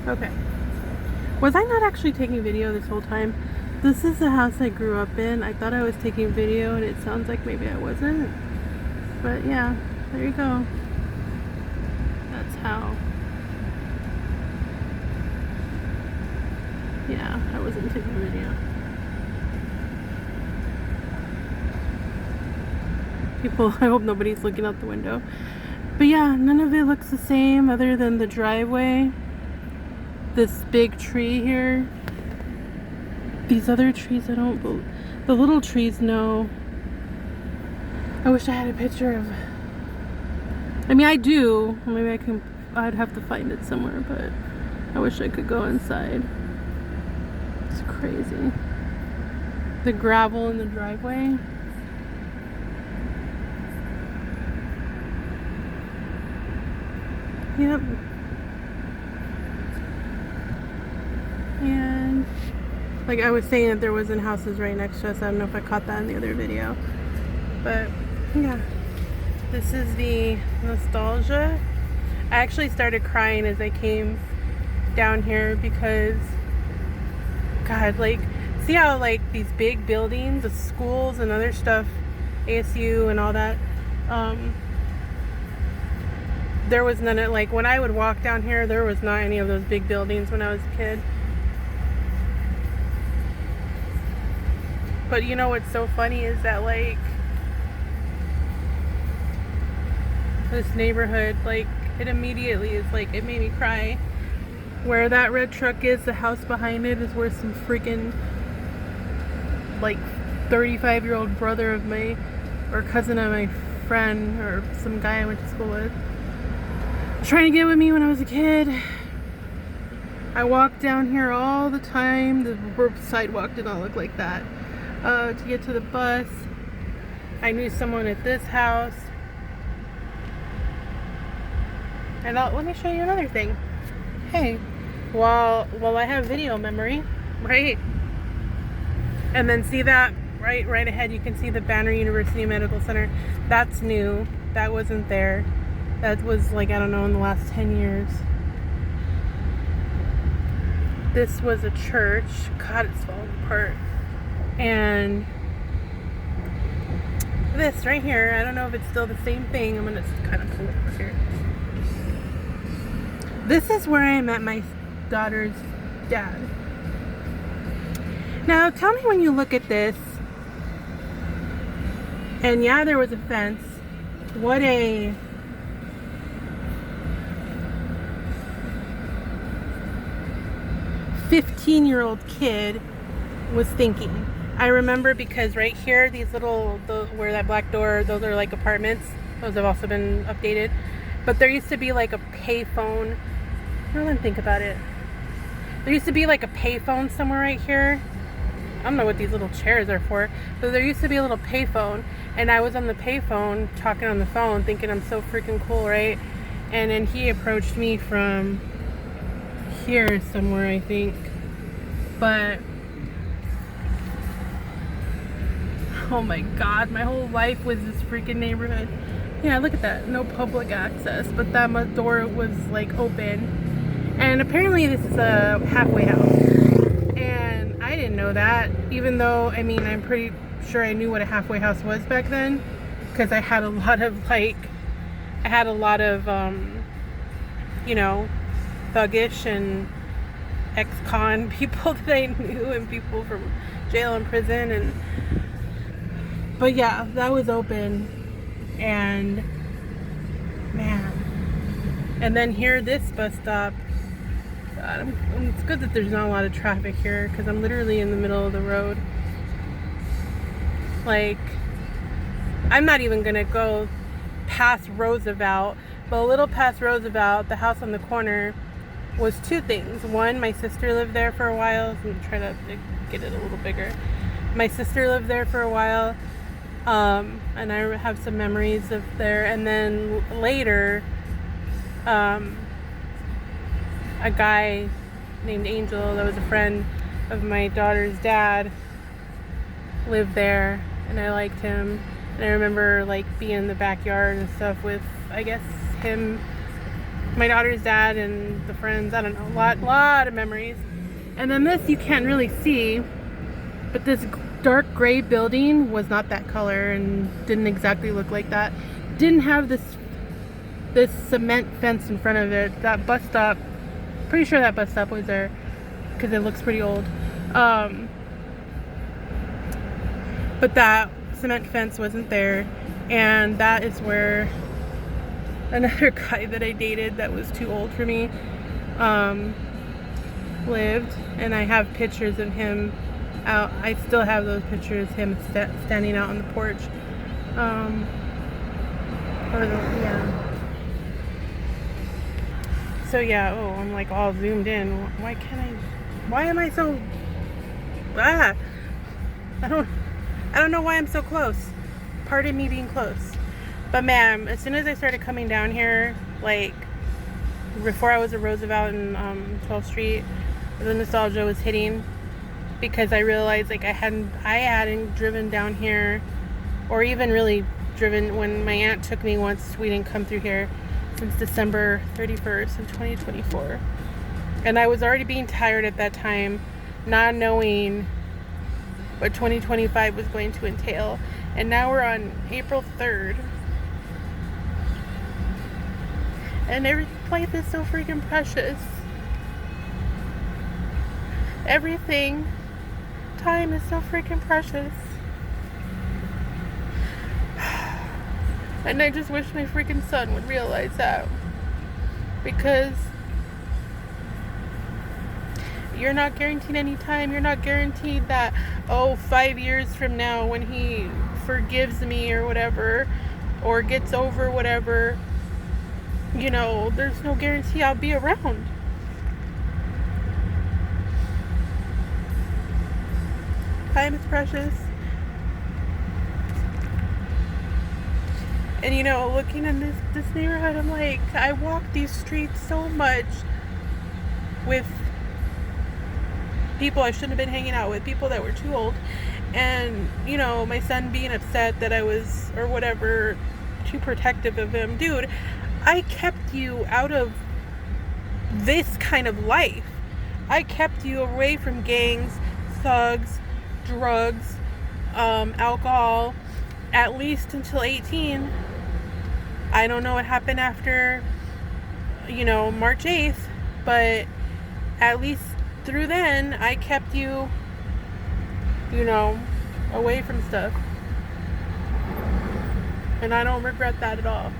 Okay. Was I not actually taking video this whole time? This is the house I grew up in. I thought I was taking video and it sounds like maybe I wasn't. But yeah, there you go. That's how. Yeah, I wasn't taking video. People, I hope nobody's looking out the window. But yeah, none of it looks the same other than the driveway. This big tree here. These other trees, I don't believe. The little trees, no. I wish I had a picture of. I mean, I do. Maybe I'd have to find it somewhere, but I wish I could go inside. It's crazy. The gravel in the driveway. Yep. And like I was saying that there wasn't houses right next to us. I don't know if I caught that in the other video. But yeah. This is the nostalgia. I actually started crying as I came down here because God, like, see how like these big buildings, the schools and other stuff, ASU and all that, there was none of, like, when I would walk down here, there was not any of those big buildings when I was a kid. But you know what's so funny is that, like, this neighborhood, like, it immediately is like, it made me cry. Where that red truck is, the house behind it is where some freaking, like, 35-year-old brother of my, or cousin of my friend, or some guy I went to school with, was trying to get with me when I was a kid. I walked down here all the time. The sidewalk did not look like that. To get to the bus, I knew someone at this house. And let me show you another thing. Hey, while I have video memory, right? And then see that right ahead, you can see the Banner University Medical Center. That's new. That wasn't there. That was, like, I don't know, in the last 10 years. This was a church. God, it's falling apart. And this right here, I don't know if it's still the same thing. I'm gonna kind of pull it over here. This is where I met my daughter's dad. Now, tell me when you look at this, and yeah, there was a fence. What a 15-year-old kid was thinking. I remember because right here, these little, where that black door, those are like apartments. Those have also been updated. But there used to be like a payphone. Now that I think about it, there used to be like a payphone somewhere right here. I don't know what these little chairs are for, but there used to be a little payphone, and I was on the payphone talking on the phone thinking I'm so freaking cool, right? And then he approached me from here somewhere, I think. But oh my God, my whole life was this freaking neighborhood. Yeah, look at that. No public access, but that door was like open. And apparently this is a halfway house. And I didn't know that, even though, I mean, I'm pretty sure I knew what a halfway house was back then, because I had a lot of, you know, thuggish and ex-con people that I knew, and people from jail and prison, but yeah, that was open. And man, and then here, this bus stop, God, it's good that there's not a lot of traffic here, because I'm literally in the middle of the road. Like, I'm not even gonna go past Roosevelt, but a little past Roosevelt, the house on the corner was two things. One, my sister lived there for a while. I'm gonna try to get it a little bigger. My sister lived there for a while, and I have some memories of there. And then later, a guy named Angel, that was a friend of my daughter's dad, lived there, and I liked him. And I remember, like, being in the backyard and stuff with, I guess, him my daughter's dad and the friends. I don't know, a lot of memories. And then this you can't really see, but this dark gray building was not that color and didn't exactly look like that. Didn't have this cement fence in front of it. That bus stop, pretty sure that bus stop was there because it looks pretty old. But that cement fence wasn't there, and that is where another guy that I dated that was too old for me lived. And I have pictures of him out. I still have those pictures, him standing out on the porch. Yeah. So yeah, oh, I'm like all zoomed in. Why am I so, I don't know why I'm so close. Pardon me being close. But man, as soon as I started coming down here, like before I was at Roosevelt and 12th Street, the nostalgia was hitting, because I realized like I hadn't driven down here, or even really driven when my aunt took me once. We didn't come through here since December 31st of 2024. And I was already being tired at that time, not knowing what 2025 was going to entail. And now we're on April 3rd. And life is so freaking precious. Everything, time is so freaking precious. And I just wish my freaking son would realize that. Because you're not guaranteed any time. You're not guaranteed that, 5 years from now when he forgives me or whatever, or gets over whatever, there's no guarantee I'll be around. Time is precious. And looking in this neighborhood, I'm like, I walk these streets so much with people I shouldn't have been hanging out with, people that were too old. And my son being upset that I was, or whatever, too protective of him. Dude, I kept you out of this kind of life. I kept you away from gangs, thugs, drugs, alcohol, at least until 18. I don't know what happened after, March 8th, but at least through then, I kept you, away from stuff. And I don't regret that at all.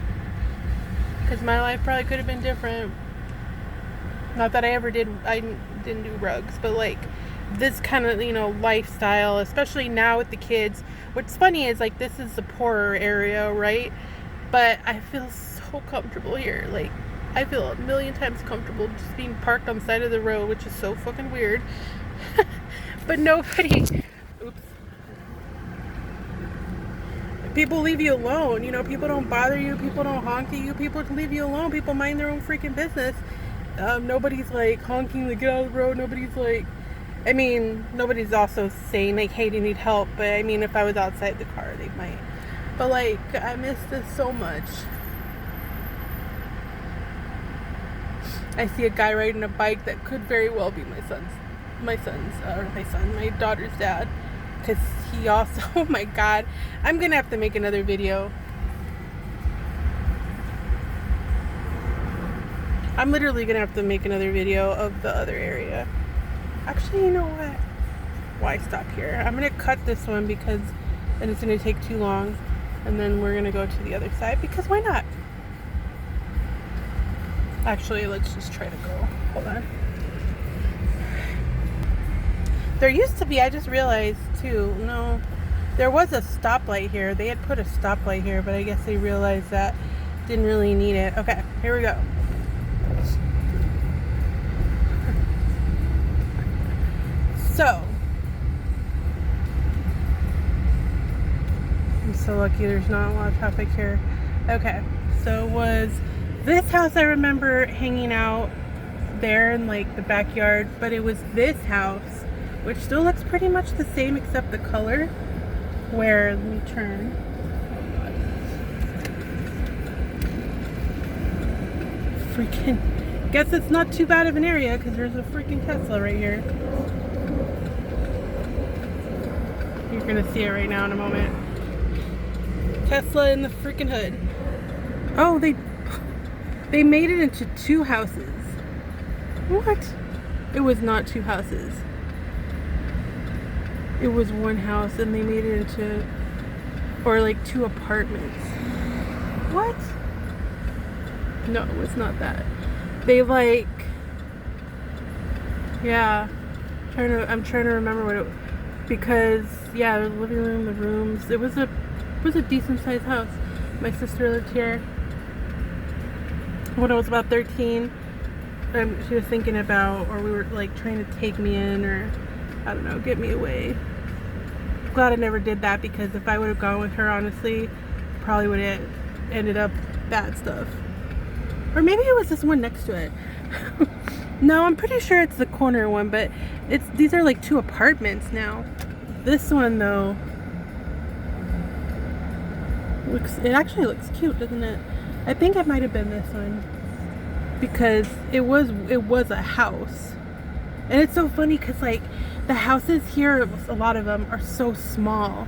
Because my life probably could have been different. Not that I didn't do drugs, but like this kind of, lifestyle, especially now with the kids. What's funny is like this is the poorer area, right? But I feel so comfortable here. Like, I feel a million times comfortable just being parked on the side of the road, which is so fucking weird. But nobody, people leave you alone. People don't bother you. People don't honk at you. People leave you alone. People mind their own freaking business. Nobody's like honking to get out of the road. Nobody's like, nobody's also saying like, hey, do you need help? But if I was outside the car, they might. But like, I miss this so much. I see a guy riding a bike that could very well be my daughter's dad. Because he also, oh my god, I'm gonna have to make another video. I'm literally gonna have to make another video of the other area. Actually, you know what? Why stop here? I'm gonna cut this one because then it's gonna take too long. And then we're gonna go to the other side because why not? Actually, let's just try to go. Hold on. There used to be, I just realized too, no, there was a stoplight here. They had put a stoplight here, but I guess they realized that didn't really need it. Okay, here we go. So, I'm so lucky there's not a lot of traffic here. Okay, so was this house, I remember hanging out there in like the backyard, but it was this house, which still looks pretty much the same except the color, where, let me turn. freaking, guess it's not too bad of an area because there's a freaking Tesla right here. You're gonna see it right now in a moment. Tesla in the freaking hood. Oh, they made it into 2 houses. What? It was not 2 houses. It was 1 house and they made it into, or like 2 apartments. What? No, it's not that. They like, yeah. I'm trying to remember what it, because yeah, the living room, the rooms. It was a decent sized house. My sister lived here when I was about 13. She was thinking about, or we were like trying to take me in, or I don't know, get me away. Glad I never did that, because if I would have gone with her, honestly, probably would have ended up bad stuff. Or maybe it was this one next to it. No, I'm pretty sure it's the corner one, but these are like 2 apartments now. This one though, it actually looks cute, doesn't it? I think it might have been this one, because it was a house. And it's so funny because like the houses here, a lot of them are so small,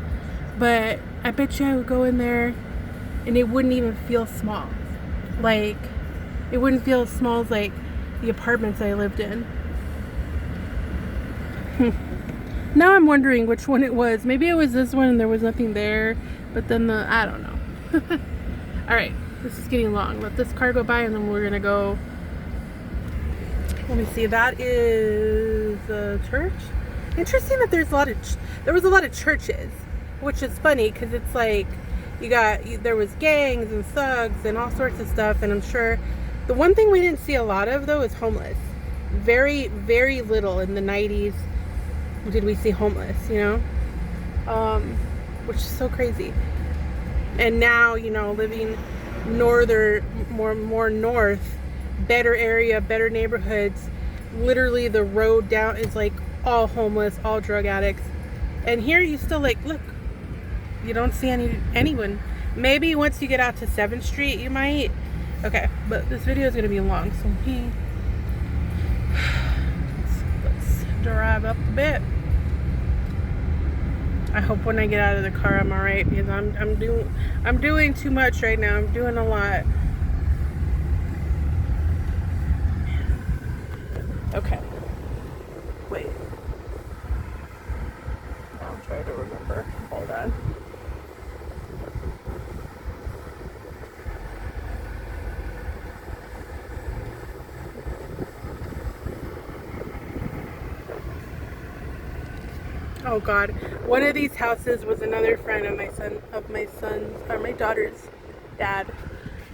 but I bet you I would go in there and it wouldn't even feel small. Like it wouldn't feel as small as like the apartments I lived in. Now I'm wondering which one it was. Maybe it was this one and there was nothing there, but then I don't know. All right, this is getting long. Let this car go by and then we're gonna go. Let me see. That is a church. Interesting that there was a lot of churches, which is funny because it's like there was gangs and thugs and all sorts of stuff. And I'm sure the one thing we didn't see a lot of though is homeless. Very, very little in the 90s did we see homeless, you know, which is so crazy. And now, you know, living more north, better area, better neighborhoods, literally the road down is like all homeless, all drug addicts. And here you still like, look, you don't see anyone. Maybe once you get out to 7th Street you might. Okay, but this video is going to be long, so let's drive up a bit. I hope when I get out of the car I'm alright, because I'm doing too much right now. I'm doing a lot. Okay. Wait. I'm trying to remember. Hold on. Oh God. One of these houses was another friend of my daughter's dad.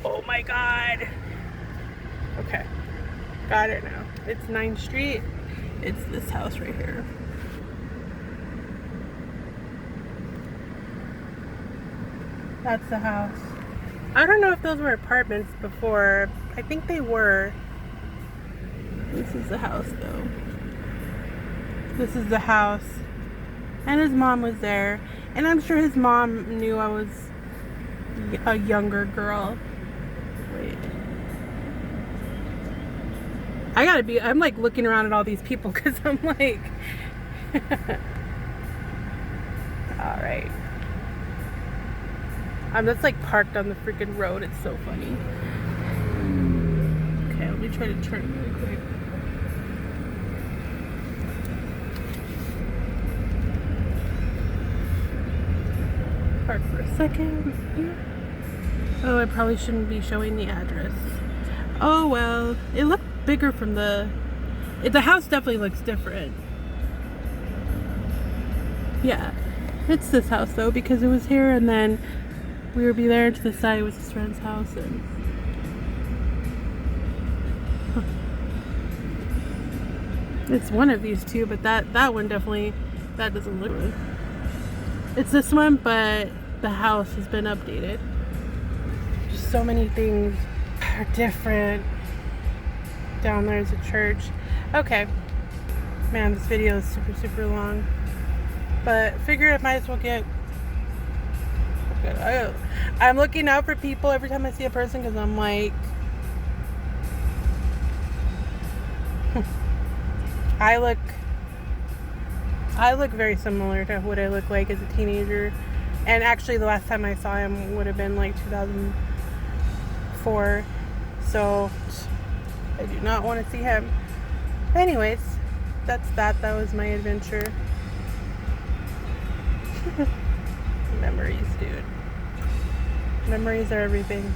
Oh my God. Okay. Got it now. It's 9th Street. It's this house right here. That's the house. I don't know if those were apartments before. I think they were. This is the house though. This is the house. And his mom was there. And I'm sure his mom knew I was a younger girl. Wait. I'm like looking around at all these people because I'm like, alright. I'm just like parked on the freaking road. It's so funny. Okay, let me try to turn really quick. Park for a second. Oh, I probably shouldn't be showing the address. Oh well, it looked bigger from the house definitely looks different. Yeah, it's this house though, because it was here and then we would be there to the side was his friend's house. And it's one of these two, but that one definitely, that doesn't look good. It's this one, but the house has been updated. Just so many things are different. Down there is a church. Okay. Man, this video is super, super long. But figure I might as well get... I'm looking out for people every time I see a person because I'm like... I look very similar to what I look like as a teenager. And actually, the last time I saw him would have been like 2004. So I do not want to see him. Anyways, that's that. That was my adventure. Memories, dude. Memories are everything.